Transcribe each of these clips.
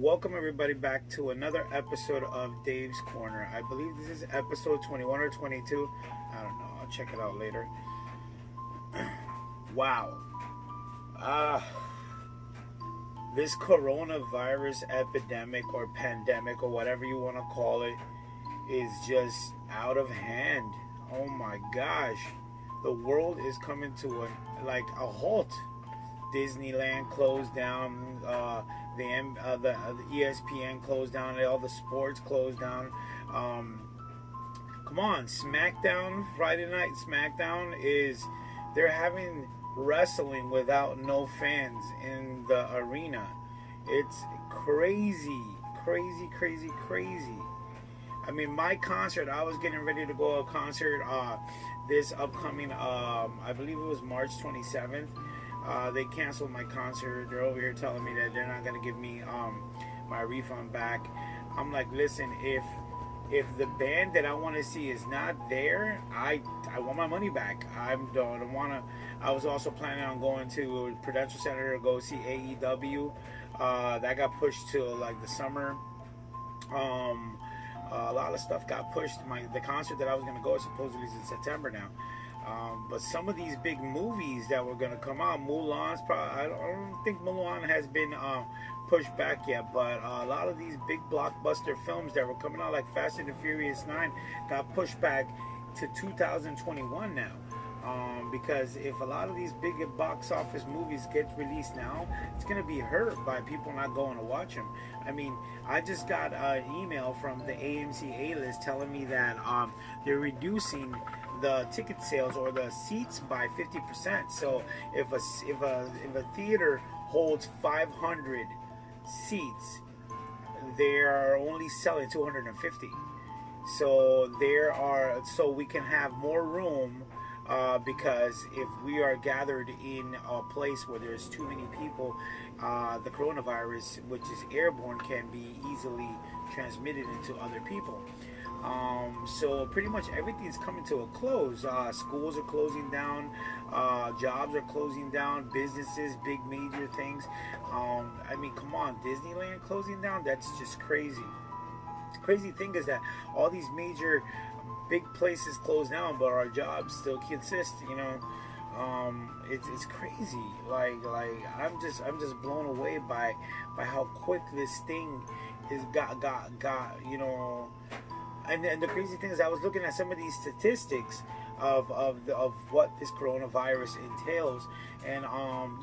welcome everybody back to another episode of Dave's Corner. I believe this is episode 21 or 22. I don't know. I'll check it out later. Wow. This coronavirus epidemic or pandemic or whatever you want to call it is just out of hand. Oh my gosh. The world is coming to a halt. Disneyland closed down, the ESPN closed down, all the sports closed down. Come on, SmackDown, Friday night SmackDown they're having wrestling without no fans in the arena. It's crazy, crazy, crazy, crazy. I mean, my concert, I was getting ready to go to a concert this upcoming, I believe it was March 27th. They canceled my concert. They're over here telling me that they're not going to give me my refund back. I'm like, listen, if the band that I want to see is not there, I want my money back. I don't want to. I was also planning on going to Prudential Center to go see AEW. That got pushed to like the summer. A lot of stuff got pushed. The concert that I was going to go supposedly is in September now. But some of these big movies that were going to come out, Mulan's probably, I don't think Mulan has been pushed back yet, but a lot of these big blockbuster films that were coming out, like Fast and the Furious 9, got pushed back to 2021 now. Because if a lot of these big box office movies get released now, it's going to be hurt by people not going to watch them. I mean, I just got an email from the AMC A-List telling me that they're reducing the ticket sales or the seats by 50%. So if a theater holds 500 seats, they are only selling 250. So we can have more room. Because if we are gathered in a place where there's too many people, the coronavirus, which is airborne, can be easily transmitted into other people. So pretty much everything's coming to a close. Schools are closing down, jobs are closing down, businesses, big major things. I mean, come on, Disneyland closing down? That's just crazy. The crazy thing is that all these major big places close down, but our jobs still consist. You know, it's crazy. Like I'm just blown away by how quick this thing is got. You know, and the crazy thing is, I was looking at some of these statistics of what this coronavirus entails, and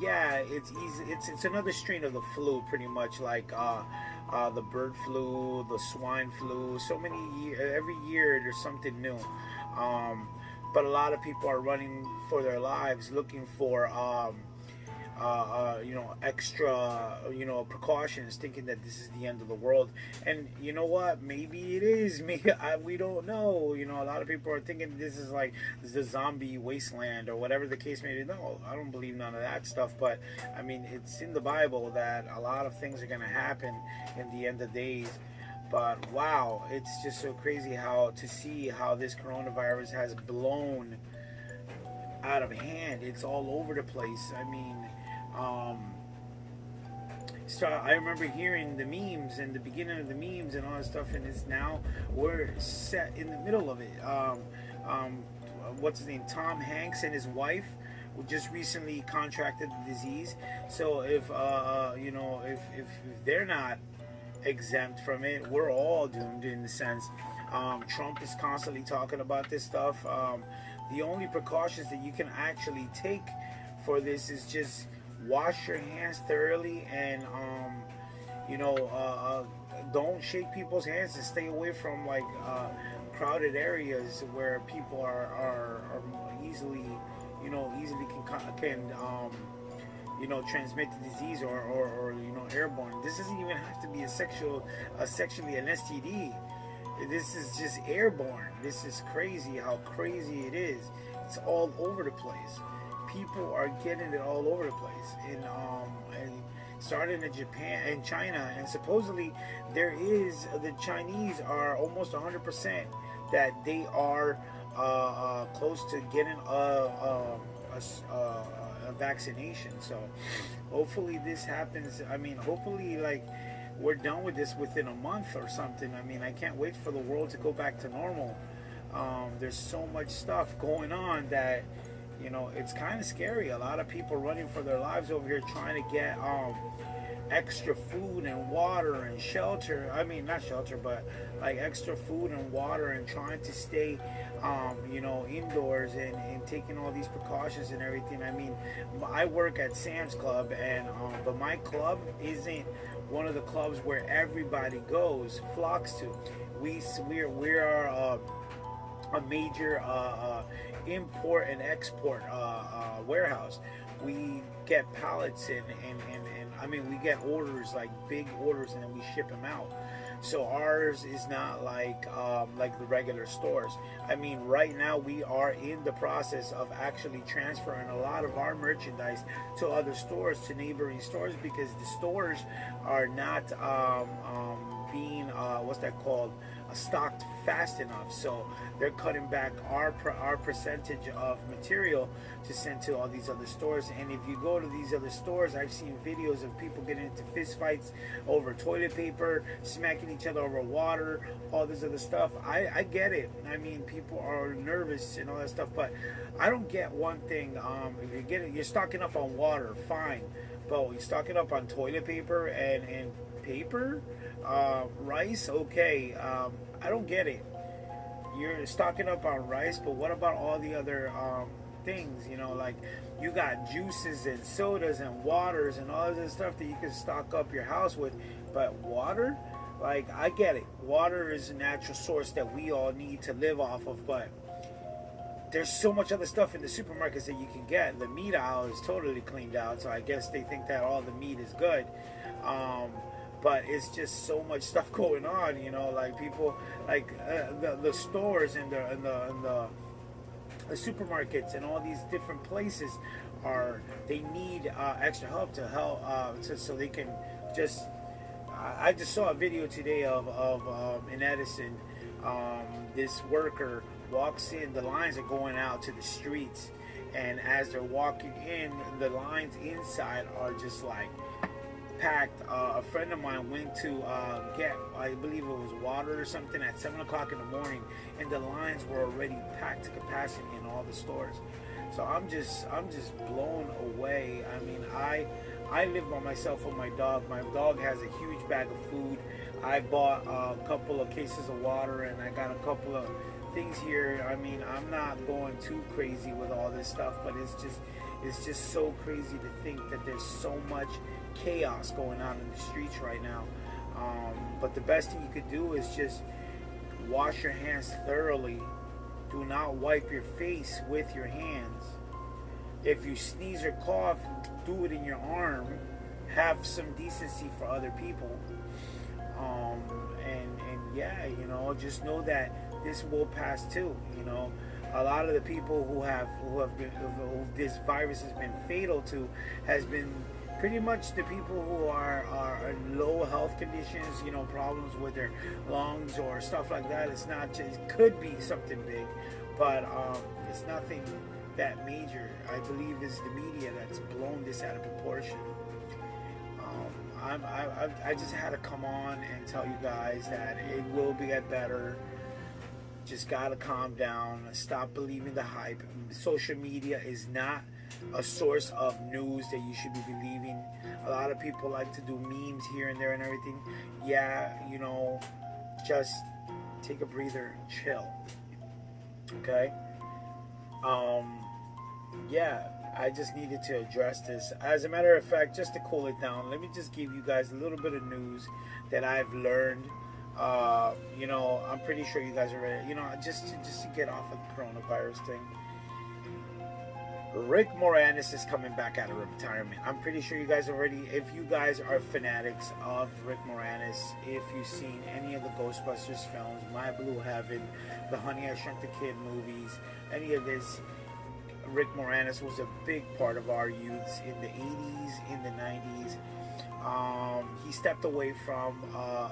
yeah, it's easy. It's another strain of the flu, pretty much like the bird flu, the swine flu. So many every year there's something new. But a lot of people are running for their lives, looking for extra, precautions, thinking that this is the end of the world. And you know what? Maybe it is. Maybe we don't know. You know, a lot of people are thinking this is the zombie wasteland or whatever the case may be. No, I don't believe none of that stuff. But I mean, it's in the Bible that a lot of things are going to happen in the end of days. But wow, it's just so crazy to see how this coronavirus has blown out of hand. It's all over the place. I mean, so I remember hearing the memes and the beginning of the memes and all that stuff, and it's now we're set in the middle of it. What's his name? Tom Hanks and his wife just recently contracted the disease. So if they're not exempt from it, we're all doomed in the sense. Trump is constantly talking about this stuff. The only precautions that you can actually take for this is just wash your hands thoroughly and don't shake people's hands and stay away from crowded areas where people are easily can transmit the disease or airborne. This doesn't even have to be sexually an STD. This is just airborne. This is crazy how crazy it is. It's all over the place. People are getting it all over the place, and started in Japan and China, and supposedly the Chinese are almost 100% that they are close to getting a vaccination. So hopefully this happens. I mean, hopefully we're done with this within a month or something. I mean, I can't wait for the world to go back to normal. There's so much stuff going on that, you know, it's kind of scary. A lot of people running for their lives over here trying to get extra food and water and shelter. I mean, not shelter, but like extra food and water, and trying to stay, you know, indoors, and taking all these precautions and everything. I mean, I work at Sam's Club, and but my club isn't one of the clubs where everybody flocks to. We are a major import and export warehouse. We get pallets and I mean, we get orders, like big orders, and then we ship them out. So ours is not like the regular stores. I mean, right now we are in the process of actually transferring a lot of our merchandise to other stores, to neighboring stores, because the stores are not being what's that called, stocked fast enough. So they're cutting back our percentage of material to send to all these other stores. And if you go to these other stores, I've seen videos of people getting into fist fights over toilet paper, smacking each other over water, all this other stuff. I get it. I mean, people are nervous and all that stuff, but I don't get one thing. If you're stocking up on water, fine, but you're stocking up on toilet paper and paper, rice, okay. I don't get it. You're stocking up on rice, but what about all the other things? You know, like you got juices and sodas and waters and all this stuff that you can stock up your house with, but water, like, I get it. Water is a natural source that we all need to live off of, but there's so much other stuff in the supermarkets that you can get. The meat aisle is totally cleaned out, so I guess they think that all the meat is good. But it's just so much stuff going on, you know, like people, like the stores and the supermarkets and all these different places they need extra help to help so they can just. I just saw a video today of in Edison, this worker walks in, the lines are going out to the streets, and as they're walking in, the lines inside are just like packed. A friend of mine went to get, I believe it was water or something, at 7 o'clock in the morning, and the lines were already packed to capacity in all the stores. So I'm just blown away. I mean, I live by myself with my dog. My dog has a huge bag of food. I bought a couple of cases of water, and I got a couple of things here. I mean, I'm not going too crazy with all this stuff, but it's just so crazy to think that there's so much chaos going on in the streets right now. But the best thing you could do is just wash your hands thoroughly. Do not wipe your face with your hands. If you sneeze or cough, do it in your arm. Have some decency for other people. And yeah, you know, just know that this will pass too. You know, a lot of the people who this virus has been fatal to has been pretty much the people who are in low health conditions, you know, problems with their lungs or stuff like that. It's not just, it could be something big, but it's nothing that major. I believe it's the media that's blown this out of proportion. I just had to come on and tell you guys that it will get better. Just gotta calm down. Stop believing the hype. Social media is not a source of news that you should be believing. A lot of people like to do memes here and there and everything. Yeah, you know, just take a breather, chill. Okay? Yeah, I just needed to address this. As a matter of fact, just to cool it down, let me just give you guys a little bit of news that I've learned. You know, I'm pretty sure you guys are ready. You know, just to get off of the coronavirus thing. Rick Moranis is coming back out of retirement. I'm pretty sure you guys already, if you guys are fanatics of Rick Moranis, if you've seen any of the Ghostbusters films, My Blue Heaven, the Honey, I Shrunk the Kid movies, any of this, Rick Moranis was a big part of our youths in the 80s, in the 90s. He stepped away from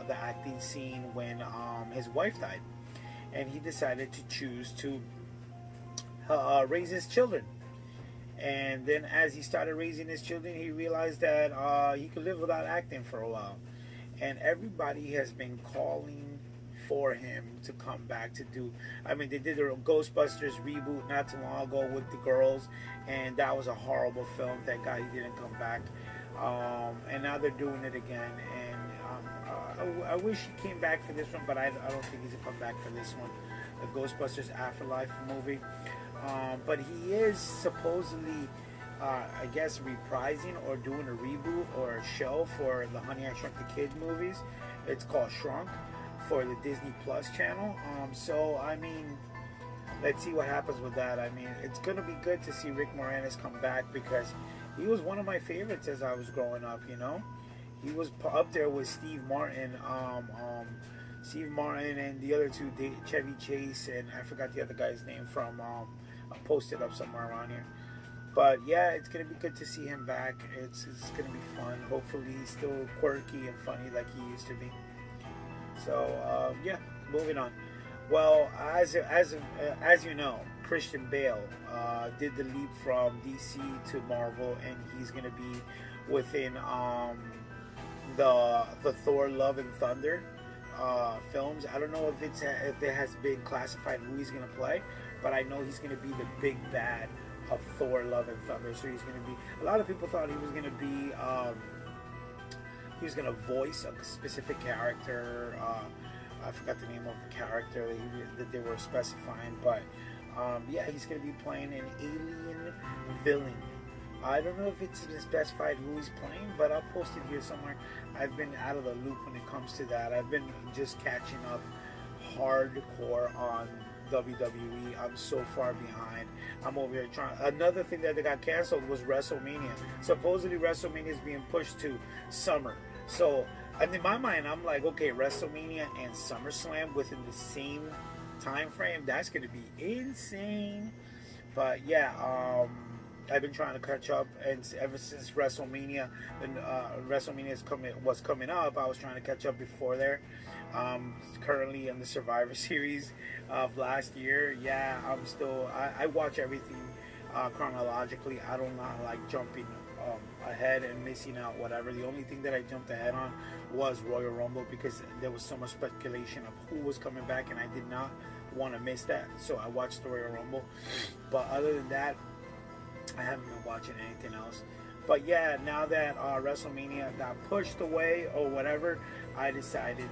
the acting scene when his wife died, and he decided to choose to raise his children. And then as he started raising his children, he realized that he could live without acting for a while. and everybody has been calling for him to come back to do. I mean, they did the Ghostbusters reboot not too long ago with the girls, and that was a horrible film. Thank God he didn't come back. And now they're doing it again, and I wish he came back for this one, but I don't think he's gonna come back for this one, the Ghostbusters Afterlife movie. But he is supposedly, I guess, reprising or doing a reboot or a show for the Honey I Shrunk the Kids movies. It's called Shrunk for the Disney Plus channel. So I mean, let's see what happens with that. I mean, it's gonna be good to see Rick Moranis come back because he was one of my favorites as I was growing up. You know, he was up there with Steve Martin. Steve Martin and the other two, Chevy Chase, and I forgot the other guy's name from. I'll post it up somewhere around here. But yeah, it's gonna be good to see him back. It's gonna be fun. Hopefully, he's still quirky and funny like he used to be. So yeah, moving on. Well, as you know, Christian Bale did the leap from DC to Marvel, and he's gonna be within the Thor: Love and Thunder films. I don't know if it has been classified who he's gonna play, but I know he's gonna be the big bad of Thor: Love and Thunder. So he's gonna be. A lot of people thought he was gonna be. He was gonna voice a specific character. I forgot the name of the character that they were specifying, but yeah, he's gonna be playing an alien villain. I don't know if it's been specified who he's playing, but I'll post it here somewhere. I've been out of the loop when it comes to that. I've been just catching up hardcore on WWE. I'm so far behind. I'm over here trying. Another thing that they got canceled was WrestleMania. Supposedly WrestleMania is being pushed to summer. So, and in my mind, I'm like, okay, WrestleMania and SummerSlam within the same time frame. That's going to be insane. But yeah, I've been trying to catch up, and ever since WrestleMania, and WrestleMania was coming up, I was trying to catch up before there. Currently in the Survivor Series of last year. Yeah, I'm still. I watch everything chronologically. I do not like jumping ahead and missing out whatever. The only thing that I jumped ahead on was Royal Rumble because there was so much speculation of who was coming back, and I did not want to miss that. So I watched the Royal Rumble. But other than that, I haven't been watching anything else. But yeah, now that WrestleMania got pushed away or whatever, I decided,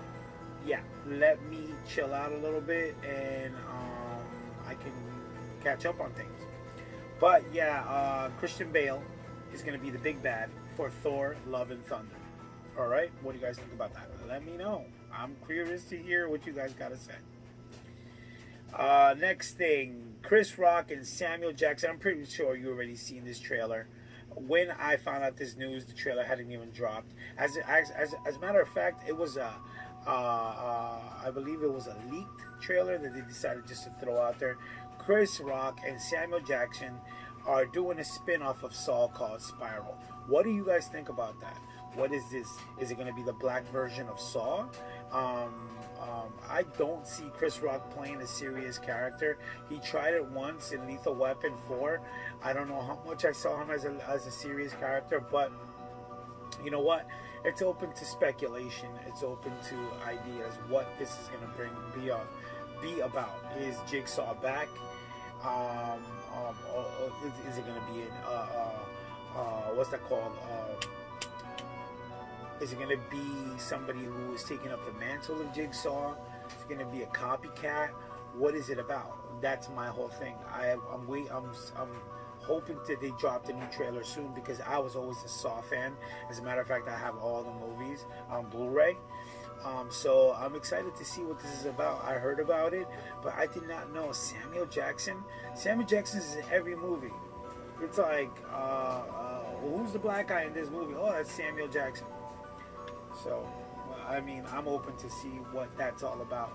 yeah, let me chill out a little bit and I can catch up on things. But yeah, Christian Bale is going to be the big bad for Thor: Love and Thunder. All right, what do you guys think about that? Let me know. I'm curious to hear what you guys got to say. Next thing, Chris Rock and Samuel Jackson. I'm pretty sure you already seen this trailer. When I found out this news, the trailer hadn't even dropped. As a matter of fact, it was I believe it was a leaked trailer that they decided just to throw out there. Chris Rock and Samuel Jackson are doing a spin-off of Saw called Spiral. What do you guys think about that? What is this? Is it going to be the black version of Saw? I don't see Chris Rock playing a serious character. He tried it once in Lethal Weapon 4. I don't know how much I saw him as a serious character, but you know what? It's open to speculation. It's open to ideas. What this is going to be about? Is Jigsaw back? Is it going to be in what's that called? Is it going to be somebody who is taking up the mantle of Jigsaw? Is it going to be a copycat? What is it about? That's my whole thing. I'm hoping that they drop the new trailer soon because I was always a Saw fan. As a matter of fact, I have all the movies on Blu-ray. So I'm excited to see what this is about. I heard about it, but I did not know Samuel Jackson. Samuel Jackson is in every movie. It's like, who's the black guy in this movie? Oh, that's Samuel Jackson. So, I mean, I'm open to see what that's all about.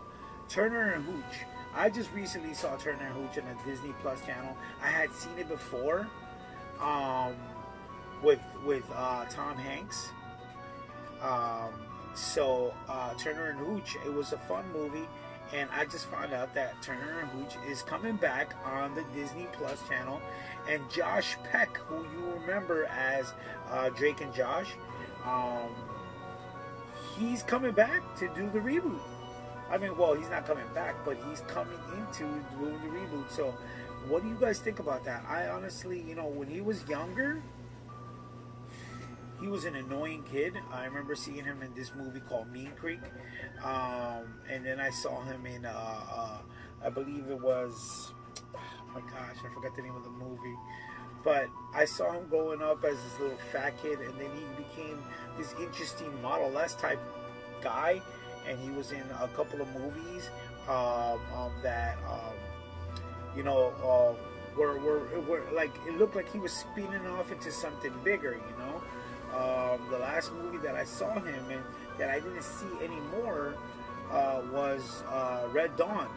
Turner and Hooch. I just recently saw Turner and Hooch on the Disney Plus channel. I had seen it before, with Tom Hanks. So Turner and Hooch, it was a fun movie, and I just found out that Turner and Hooch is coming back on the Disney Plus channel, and Josh Peck, who you remember as Drake and Josh, he's coming back to do the reboot. I mean, well, he's not coming back, but he's coming into doing the reboot. So, what do you guys think about that? I honestly, when he was younger, he was an annoying kid. I remember seeing him in this movie called Mean Creek, and then I saw him in, I believe it was, oh my gosh, I forgot the name of the movie. But I saw him growing up as this little fat kid, and then he became this interesting Model S type guy, and he was in a couple of movies that were like, it looked like he was spinning off into something bigger. The last movie that I saw him in that I didn't see anymore was Red Dawn.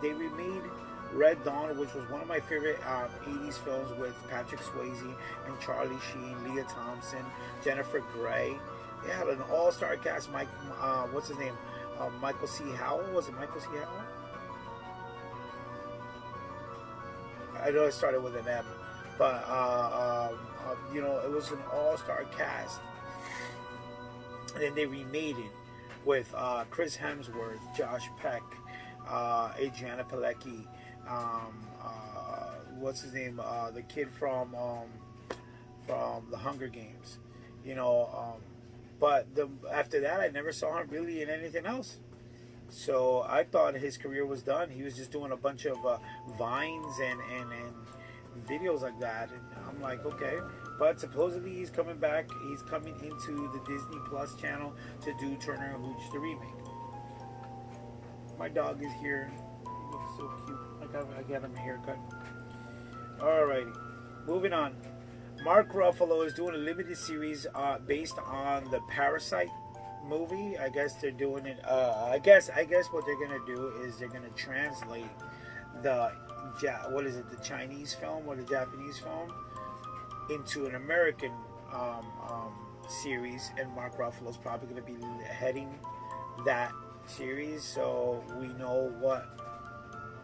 They remade Red Dawn, which was one of my favorite 80s films with Patrick Swayze and Charlie Sheen, Leah Thompson, Jennifer Grey. They had an all-star cast. What's his name? Michael C. Howell. Was it Michael C. Howell? I know it started with an M, but it was an all-star cast. And then they remade it with Chris Hemsworth, Josh Peck, Adriana Palicki. What's his name? The kid from the Hunger Games. But after that, I never saw him really in anything else. So I thought his career was done. He was just doing a bunch of vines and videos like that. And I'm like, okay. But supposedly he's coming back. He's coming into the Disney Plus channel to do Turner and Hooch, the remake. My dog is here. He looks so cute. I got him a haircut. Alrighty. Moving on. Mark Ruffalo is doing a limited series based on the Parasite movie. I guess they're doing it. I guess what they're gonna do is they're gonna translate the Chinese film or the Japanese film into an American series, and Mark Ruffalo's probably gonna be heading that series. So we know what.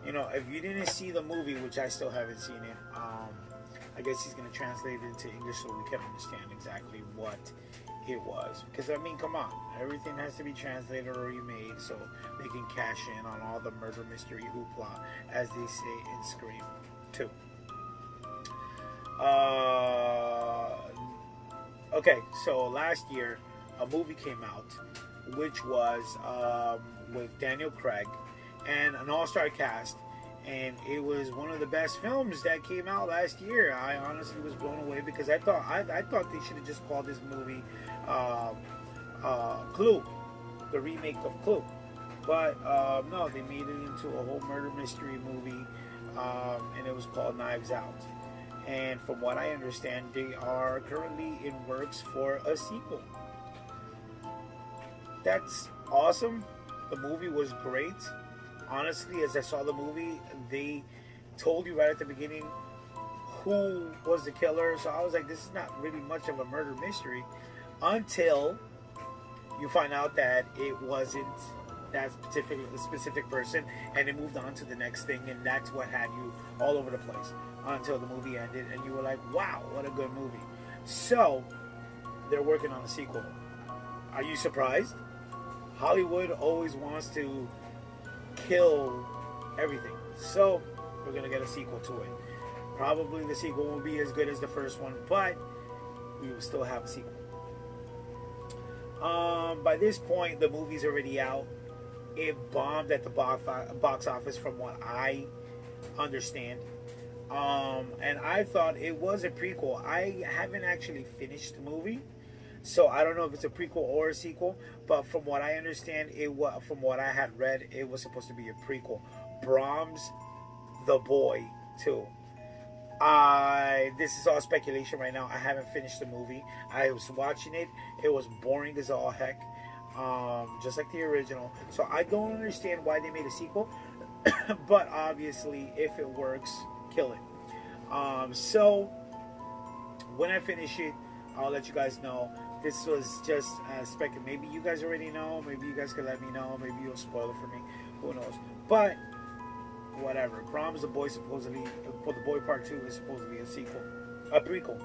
If you didn't see the movie, which I still haven't seen it, I guess he's going to translate it into English so we can understand exactly what it was. Because, I mean, come on. Everything has to be translated or remade so they can cash in on all the murder mystery hoopla, as they say in Scream 2. Okay, so last year, a movie came out, which was with Daniel Craig and an all-star cast, and it was one of the best films that came out last year. I honestly was blown away because I thought they should have just called this movie Clue, the remake of Clue, but no, they made it into a whole murder mystery movie, and it was called Knives Out. And from what I understand, they are currently in works for a sequel. That's awesome. The movie was great. Honestly, as I saw the movie, they told you right at the beginning who was the killer. So I was like, this is not really much of a murder mystery until you find out that it wasn't that specific person, and it moved on to the next thing, and that's what had you all over the place until the movie ended, and you were like, wow, what a good movie. So they're working on a sequel. Are you surprised? Hollywood always wants to kill everything, so we're gonna get a sequel to it. Probably the sequel won't be as good as the first one, but we will still have a sequel. By this point, the movie's already out. It bombed at the box office, from what I understand, and I thought it was a prequel. I haven't actually finished the movie, so I don't know if it's a prequel or a sequel, but from what I understand, from what I had read, it was supposed to be a prequel. Brahms the Boy 2. This is all speculation right now. I haven't finished the movie. I was watching it. It was boring as all heck, just like the original. So I don't understand why they made a sequel, but obviously, if it works, kill it. So when I finish it, I'll let you guys know. This was just speculative. Maybe you guys already know. Maybe you guys can let me know. Maybe you'll spoil it for me. Who knows? But whatever. Brahms the Boy supposedly, The Boy Part 2 is supposedly a sequel, a prequel.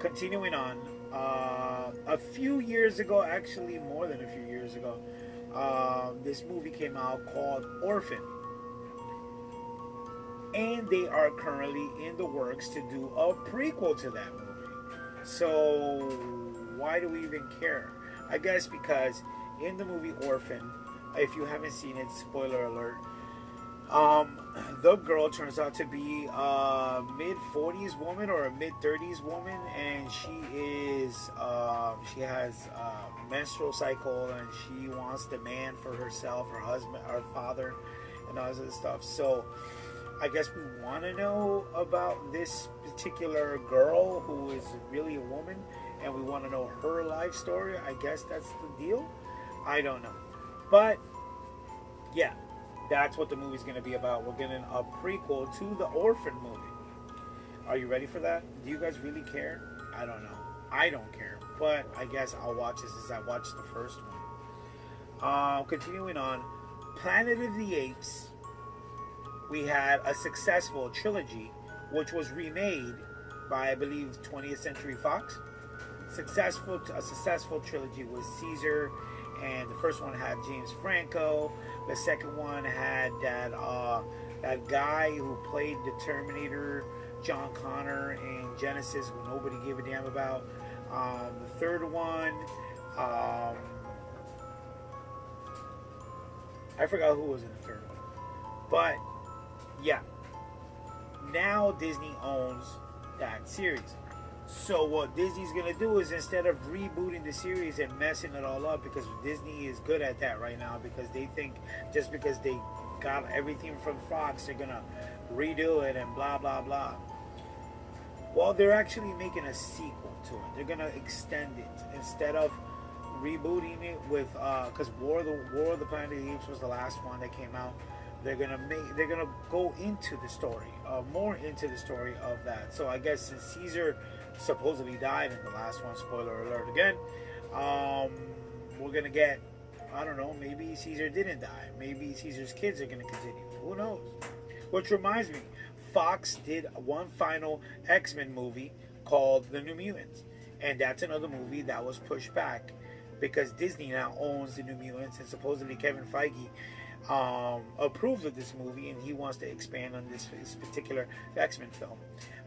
Continuing on, A few years ago, actually more than a few years ago, this movie came out called Orphan, and they are currently in the works to do a prequel to that movie. So why do we even care? I guess because in the movie Orphan, if you haven't seen it, spoiler alert, um, the girl turns out to be a mid 40s woman or a mid 30s woman, and she has a menstrual cycle, and she wants the man for herself, her husband, her father, and all this other stuff. So I guess we want to know about this particular girl who is really a woman, and we want to know her life story. I guess that's the deal. I don't know, but yeah, that's what the movie's going to be about. We're getting a prequel to the Orphan movie. Are you ready for that? Do you guys really care? I don't know. I don't care, but I guess I'll watch this as I watched the first one. Continuing on, Planet of the Apes. We had a successful trilogy, which was remade by, I believe, 20th Century Fox. A successful trilogy with Caesar, and the first one had James Franco. The second one had that guy who played the Terminator, John Connor, in Genesis, who nobody gave a damn about. The third one, I forgot who was in the third one, but yeah, now Disney owns that series. So what Disney's gonna do is, instead of rebooting the series and messing it all up, because Disney is good at that right now, because they think just because they got everything from Fox, they're gonna redo it and blah blah blah. Well, they're actually making a sequel to it. They're gonna extend it instead of rebooting it with because War of the Planet of the Apes was the last one that came out. They're gonna go into the story, more into the story of that. So I guess since Caesar supposedly died in the last one, spoiler alert again, we're gonna get, I don't know, maybe Caesar didn't die. Maybe Caesar's kids are gonna continue. Who knows? Which reminds me, Fox did one final X-Men movie called The New Mutants, and that's another movie that was pushed back because Disney now owns The New Mutants, and supposedly Kevin Feige approved of this movie, and he wants to expand on this particular X-Men film.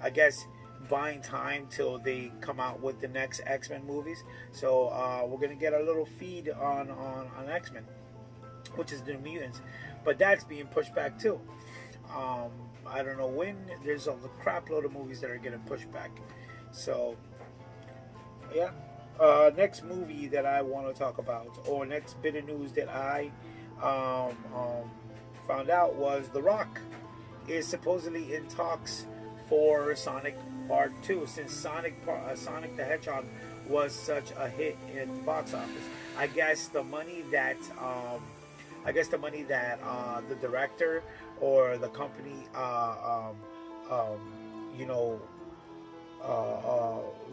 I guess buying time till they come out with the next X-Men movies. So we're gonna get a little feed on X-Men, which is the Mutants, but that's being pushed back too. I don't know when. There's a crap load of movies that are getting pushed back. So yeah. Next movie that I want to talk about, or next bit of news that I found out, was The Rock is supposedly in talks for Sonic Part 2, since Sonic the Hedgehog was such a hit in the box office. I guess the money that the director or the company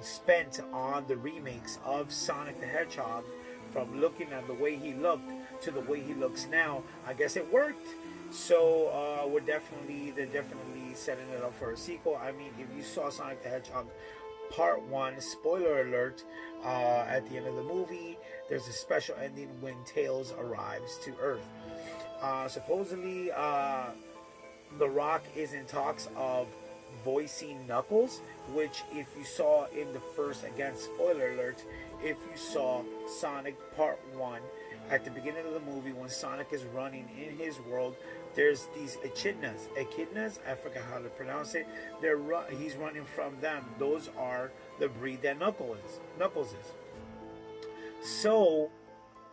spent on the remakes of Sonic the Hedgehog, from looking at the way he looked to the way he looks now, I guess it worked. So they're definitely setting it up for a sequel. I mean, if you saw Sonic the Hedgehog Part 1, spoiler alert, at the end of the movie, there's a special ending when Tails arrives to Earth. Supposedly, The Rock is in talks of voicing Knuckles, which, if you saw in the first, again, spoiler alert, if you saw Sonic Part 1, at the beginning of the movie, when Sonic is running in his world, there's these echidnas, I forgot how to pronounce it. He's running from them. Those are the breed that Knuckles is. So,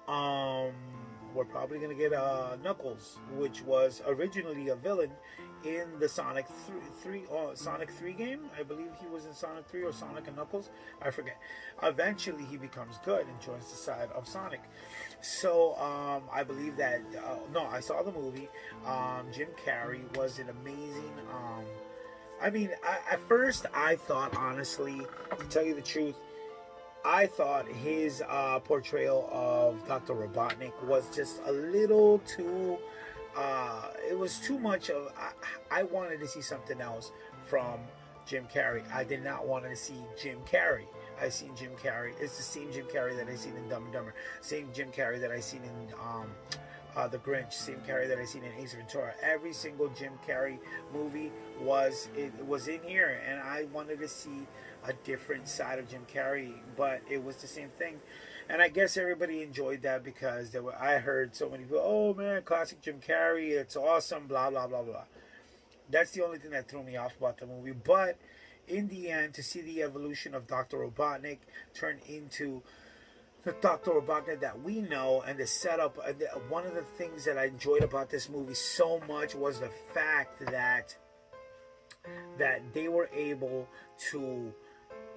we're probably gonna get Knuckles, which was originally a villain in the Sonic 3 game. I believe he was in Sonic 3, or Sonic and Knuckles, I forget. Eventually he becomes good and joins the side of Sonic. So I believe that I saw the movie. Jim Carrey was an amazing at first I thought, honestly, to tell you the truth, I thought his portrayal of Dr. Robotnik was just a little too it was too much of. I wanted to see something else from Jim Carrey. I did not want to see Jim Carrey I seen Jim Carrey. It's the same Jim Carrey that I seen in Dumb and Dumber. Same Jim Carrey that I seen in The Grinch. Same Carrey that I seen in Ace Ventura. Every single Jim Carrey movie was in here, and I wanted to see a different side of Jim Carrey, but it was the same thing. And I guess everybody enjoyed that because I heard so many people, oh man, classic Jim Carrey, it's awesome, blah blah blah blah. That's the only thing that threw me off about the movie. But in the end, to see the evolution of Dr. Robotnik turn into the Dr. Robotnik that we know, and the setup, one of the things that I enjoyed about this movie so much was the fact that they were able to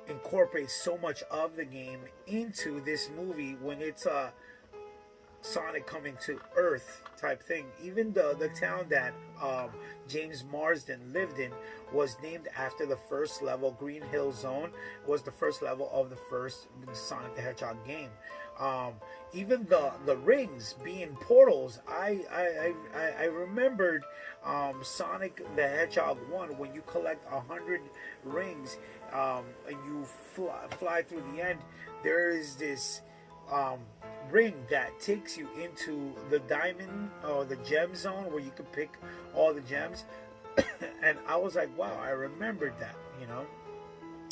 incorporate so much of the game into this movie when it's a Sonic coming to Earth type thing. Even the town that James Marsden lived in was named after the first level. Green Hill Zone was the first level of the first Sonic the Hedgehog game. Even the rings being portals. I remembered Sonic the Hedgehog 1, when you collect 100 rings and you fly through the end, there is this ring that takes you into the diamond or the gem zone where you can pick all the gems. And I was like, wow, I remembered that, you know.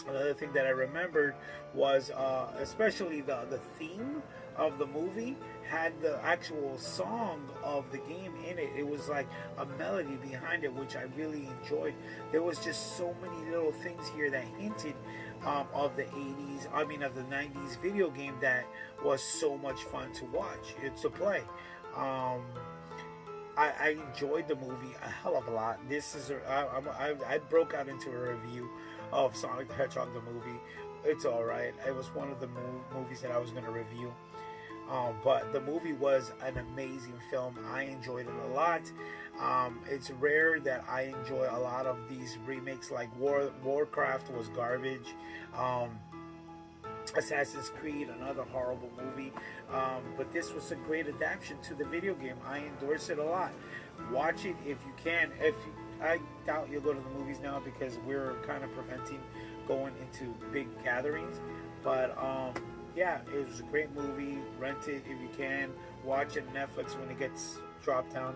Another thing that I remembered was especially the theme of the movie had the actual song of the game in it. It was like a melody behind it, which I really enjoyed. There was just so many little things here that hinted of the 80s, of the 90s video game that was so much fun to watch, to play. I enjoyed the movie a hell of a lot. I broke out into a review of Sonic the Hedgehog the movie. It's alright. It was one of the movies that I was going to review. But the movie was an amazing film. I enjoyed it a lot. It's rare that I enjoy a lot of these remakes. Like Warcraft was garbage. Assassin's Creed, another horrible movie. But this was a great adaptation to the video game. I endorse it a lot. Watch it if you can. I doubt you'll go to the movies now because we're kind of preventing going into big gatherings. But yeah, it was a great movie. Rent it if you can. Watch it on Netflix when it gets dropped down.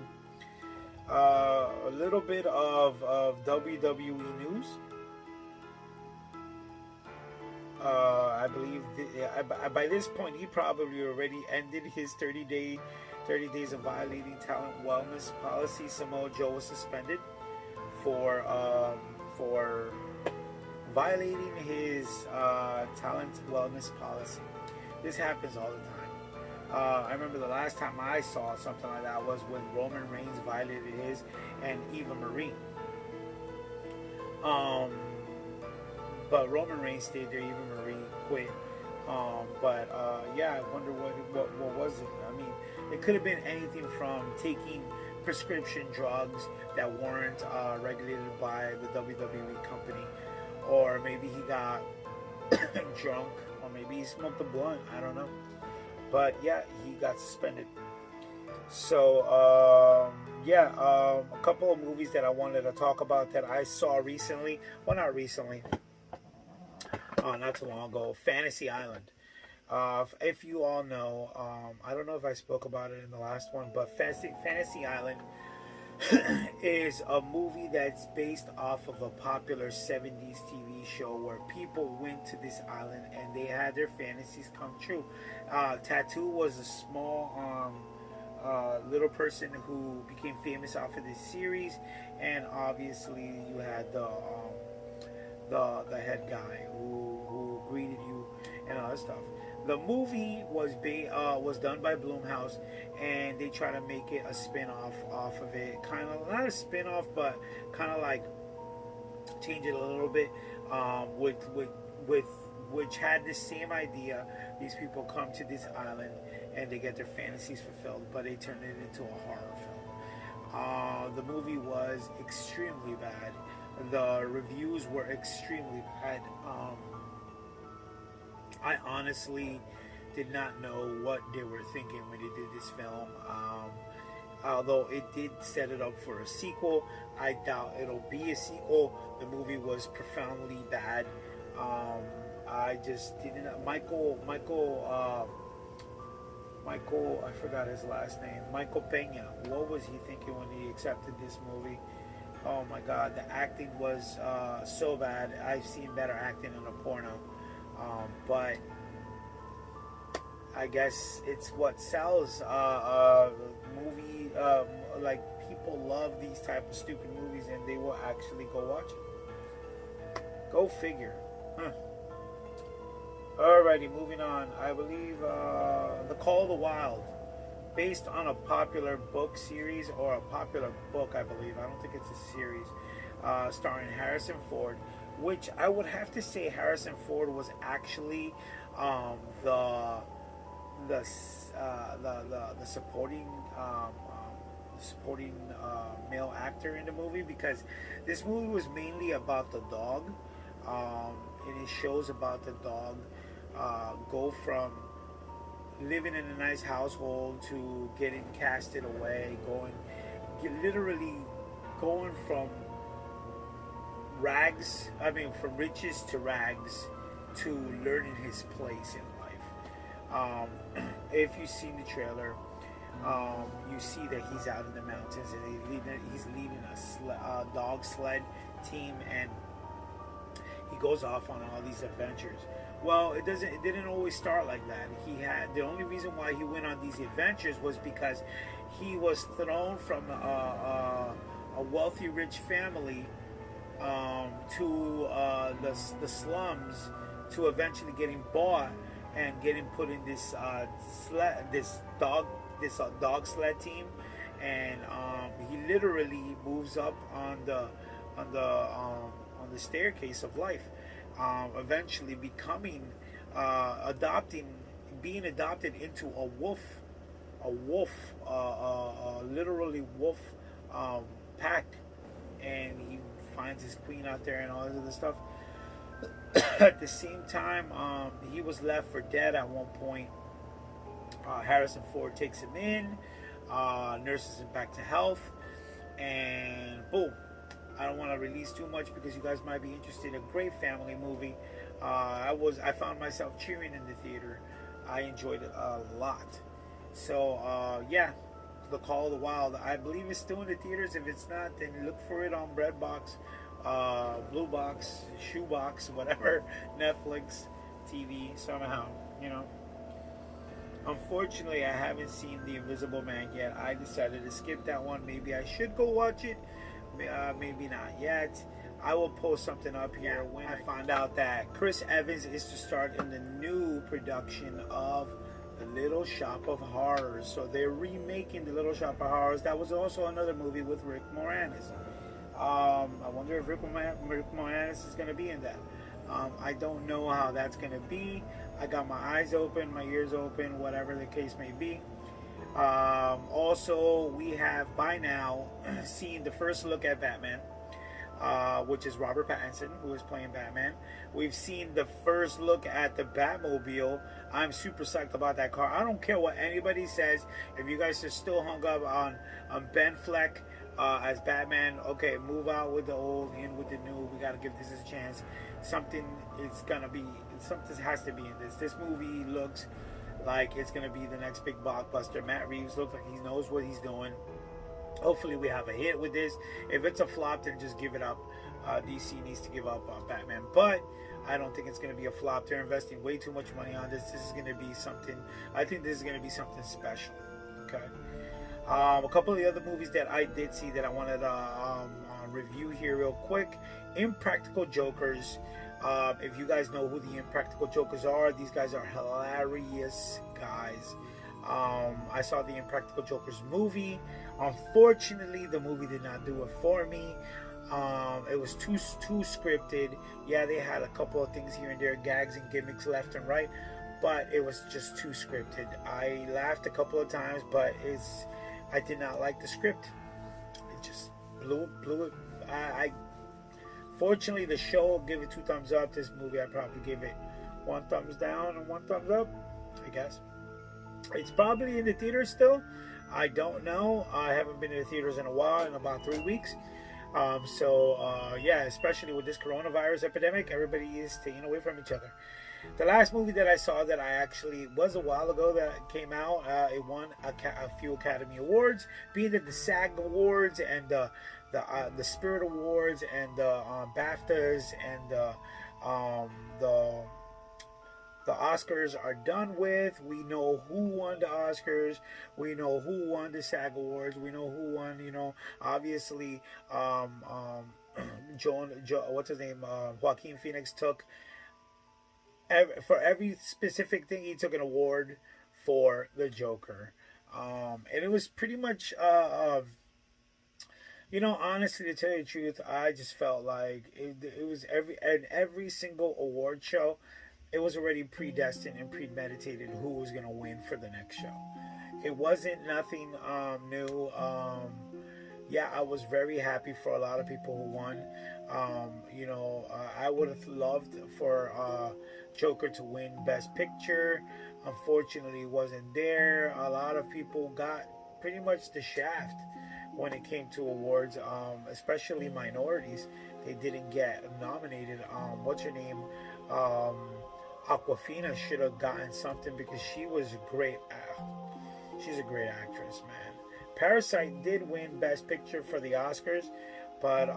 A little bit of WWE news. I believe by this point he probably already ended his 30 days of violating talent wellness policy. Samoa Joe was suspended for violating his talent wellness policy. This happens all the time. I remember the last time I saw something like that was when Roman Reigns violated his, and Eva Marie. But Roman Reigns stayed there. Eva Marie quit. Yeah, I wonder what was it? I mean, it could have been anything from taking prescription drugs that weren't regulated by the WWE company, or maybe he got drunk, or maybe he smoked a blunt. I don't know. But yeah, he got suspended. So a couple of movies that I wanted to talk about that I saw recently. Well, not recently. Not too long ago. Fantasy Island. If you all know, I don't know if I spoke about it in the last one, but Fantasy Island is a movie that's based off of a popular 70s TV show where people went to this island and they had their fantasies come true. Tattoo was a small little person who became famous off of this series, and obviously you had the head guy who greeted you and all that stuff. The movie was done by Blumhouse, and they try to make it a spin-off off of it. Kind of not a spin-off, but kind of like change it a little bit. Which had the same idea. These people come to this island and they get their fantasies fulfilled, but they turn it into a horror film. The movie was extremely bad. The reviews were extremely bad. I honestly did not know what they were thinking when they did this film. Although it did set it up for a sequel, I doubt it'll be a sequel. The movie was profoundly bad. Um, I just didn't. Michael, I forgot his last name. Michael Pena. What was he thinking when he accepted this movie? Oh my God, the acting was so bad. I've seen better acting in a porno, but I guess it's what sells. Movie, like people love these type of stupid movies, and they will actually go watch it. Go figure. Huh. Alrighty, moving on. I believe The Call of the Wild, based on a popular book series, or a popular book, I believe. I don't think it's a series. Starring Harrison Ford, which I would have to say Harrison Ford was actually the supporting male actor in the movie, because this movie was mainly about the dog, and it shows about the dog go from living in a nice household to getting casted away, literally going from from riches to rags, to learning his place in life. If you've seen the trailer, you see that he's out in the mountains, and he's leading a dog sled team, and he goes off on all these adventures. Well, it didn't always start like that. The only reason why he went on these adventures was because he was thrown from a wealthy, rich family to the slums, to eventually getting bought and getting put in this dog sled team, and he literally moves up on the staircase of life, eventually being adopted into a literally wolf pack, and he finds his queen out there and all this other stuff. At the same time, he was left for dead at one point. Harrison Ford takes him in, nurses him back to health, and boom. I don't want to release too much because you guys might be interested. A great family movie. I found myself cheering in the theater. I enjoyed it a lot. So yeah, The Call of the Wild. I believe it's still in the theaters. If it's not, then look for it on Breadbox, Blue Box, Shoebox, whatever, Netflix, TV, somehow, you know. Unfortunately, I haven't seen The Invisible Man yet. I decided to skip that one. Maybe I should go watch it. Maybe not yet. I will post something up here when I find out that Chris Evans is to start in the new production of The Little Shop of Horrors. So they're remaking The Little Shop of Horrors. That was also another movie with Rick Moranis. I wonder if Rick Moranis is going to be in that. I don't know how that's going to be. I got my eyes open, my ears open, whatever the case may be. Also, we have by now seen the first look at Batman, which is Robert Pattinson, who is playing Batman. We've seen the first look at the Batmobile. I'm super psyched about that car. I don't care what anybody says. If you guys are still hung up on Ben Affleck as Batman, okay, move out with the old, in with the new. We got to give this a chance. Something has to be in this. This movie looks like it's going to be the next big blockbuster. Matt Reeves looks like he knows what he's doing. Hopefully we have a hit with this. If it's a flop, then just give it up. DC needs to give up on Batman. But I don't think it's going to be a flop. They're investing way too much money on this. This is going to be something. I think this is going to be something special. Okay. A couple of the other movies that I did see that I wanted to review here real quick. Impractical Jokers. If you guys know who the Impractical Jokers are, these guys are hilarious guys. I saw the Impractical Jokers movie. Unfortunately, the movie did not do it for me. It was too scripted. Yeah, they had a couple of things here and there, gags and gimmicks left and right, but it was just too scripted. I laughed a couple of times, but I did not like the script. It just blew it. Fortunately, the show gave it 2 thumbs up. This movie, I probably give it 1 thumbs down and 1 thumbs up, I guess. It's probably in the theaters still. I don't know. I haven't been in the theaters in a while, in about 3 weeks. Yeah, especially with this coronavirus epidemic, everybody is staying away from each other. The last movie that I saw that I actually was a while ago that came out, it won a few Academy Awards, being that the SAG Awards and the Spirit Awards and the BAFTAs and the Oscars are done with. We know who won the Oscars. We know who won the SAG Awards. We know who won. Obviously, what's his name? Joaquin Phoenix took for every specific thing. He took an award for the Joker, and it was pretty much. Honestly, to tell you the truth, I just felt like it was every single award show. It was already predestined and premeditated who was going to win for the next show. It wasn't nothing new. Yeah, I was very happy for a lot of people who won. I would have loved for Joker to win Best Picture. Unfortunately, it wasn't there. A lot of people got pretty much the shaft when it came to awards, especially minorities. They didn't get nominated. What's her name? Aquafina should have gotten something because she was a great. She's a great actress, man. Parasite did win Best Picture for the Oscars, but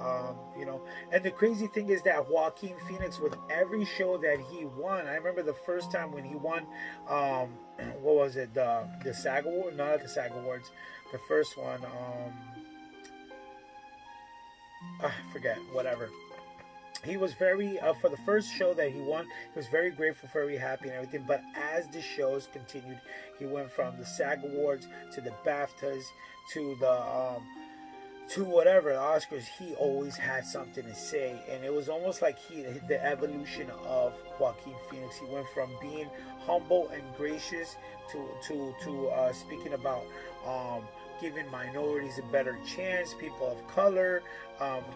and the crazy thing is that Joaquin Phoenix, with every show that he won, I remember the first time when he won, what was it, the SAG Award? Not the SAG Awards, the first one. I forget, whatever. He was very for the first show that he won. He was very grateful, very happy, and everything. But as the shows continued, he went from the SAG Awards to the BAFTAs to to whatever the Oscars. He always had something to say, and it was almost like the evolution of Joaquin Phoenix. He went from being humble and gracious to speaking about giving minorities a better chance, people of color,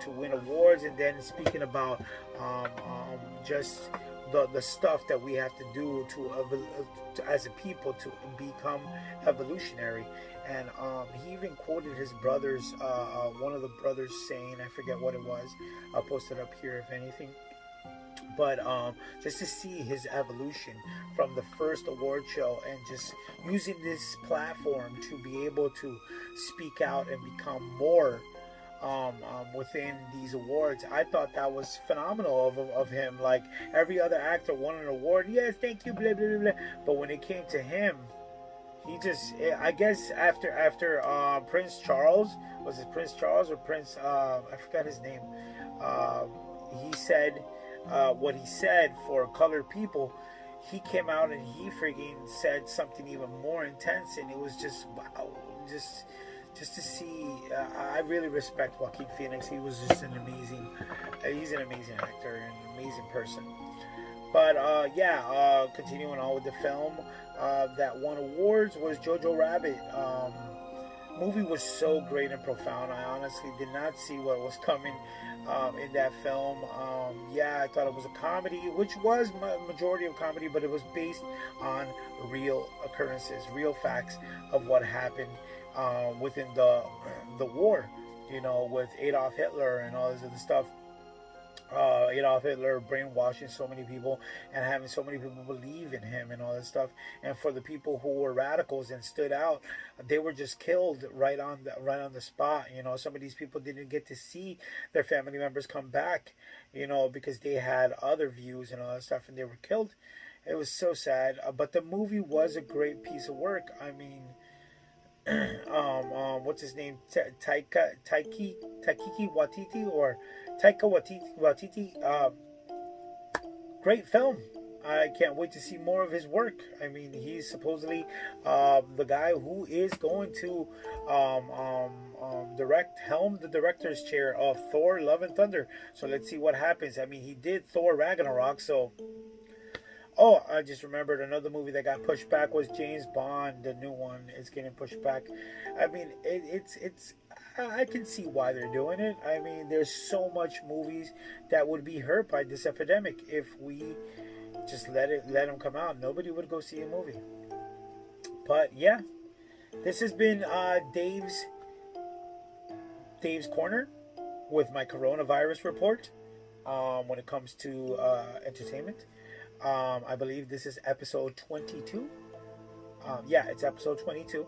to win awards, and then speaking about just the stuff that we have to do to as a people to become evolutionary. And he even quoted his brothers, one of the brothers saying, I forget what it was. I'll post it up here if anything. But just to see his evolution from the first award show and just using this platform to be able to speak out and become more within these awards, I thought that was phenomenal of him. Like every other actor won an award, yes, thank you, blah blah blah blah. But when it came to him, he just, I guess after Prince Charles, was it Prince Charles or Prince? I forgot his name. He said. What he said for colored people, he came out and he freaking said something even more intense, and it was just wow, just to see. I really respect Joaquin Phoenix. He was just he's an amazing actor and an amazing person. But continuing on with the film that won awards was Jojo Rabbit. Movie was so great and profound. I honestly did not see what was coming in that film. I thought it was a comedy, which was majority of comedy, but it was based on real occurrences, real facts of what happened within the war, with Adolf Hitler and all this other stuff. Adolf Hitler brainwashing so many people and having so many people believe in him and all that stuff. And for the people who were radicals and stood out, they were just killed right on the spot. Some of these people didn't get to see their family members come back, because they had other views and all that stuff, and they were killed. It was so sad. But the movie was a great piece of work. I mean, what's his name? Taika Waititi or Taika Waititi. Great film. I can't wait to see more of his work. I mean, he's supposedly the guy who is going to helm the director's chair of Thor: Love and Thunder. So let's see what happens. I mean, he did Thor: Ragnarok, so. Oh, I just remembered another movie that got pushed back was James Bond. The new one is getting pushed back. I mean, it's. I can see why they're doing it. I mean, there's so much movies that would be hurt by this epidemic if we just let them come out. Nobody would go see a movie. But yeah, this has been Dave's Corner. with my coronavirus report when it comes to entertainment. I believe this is episode 22. Yeah, it's episode 22.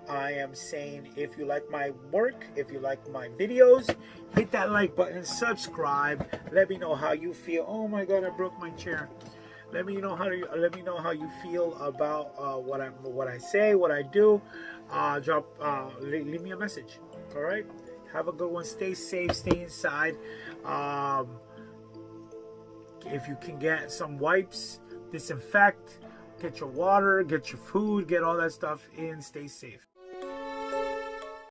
I am saying, if you like my work, if you like my videos, hit that like button, subscribe. Let me know how you feel. Oh my God, I broke my chair. Let me know how you feel about what I say, what I do. Leave me a message. All right. Have a good one. Stay safe. Stay inside. If you can get some wipes, disinfect. Get your water. Get your food. Get all that stuff in. Stay safe.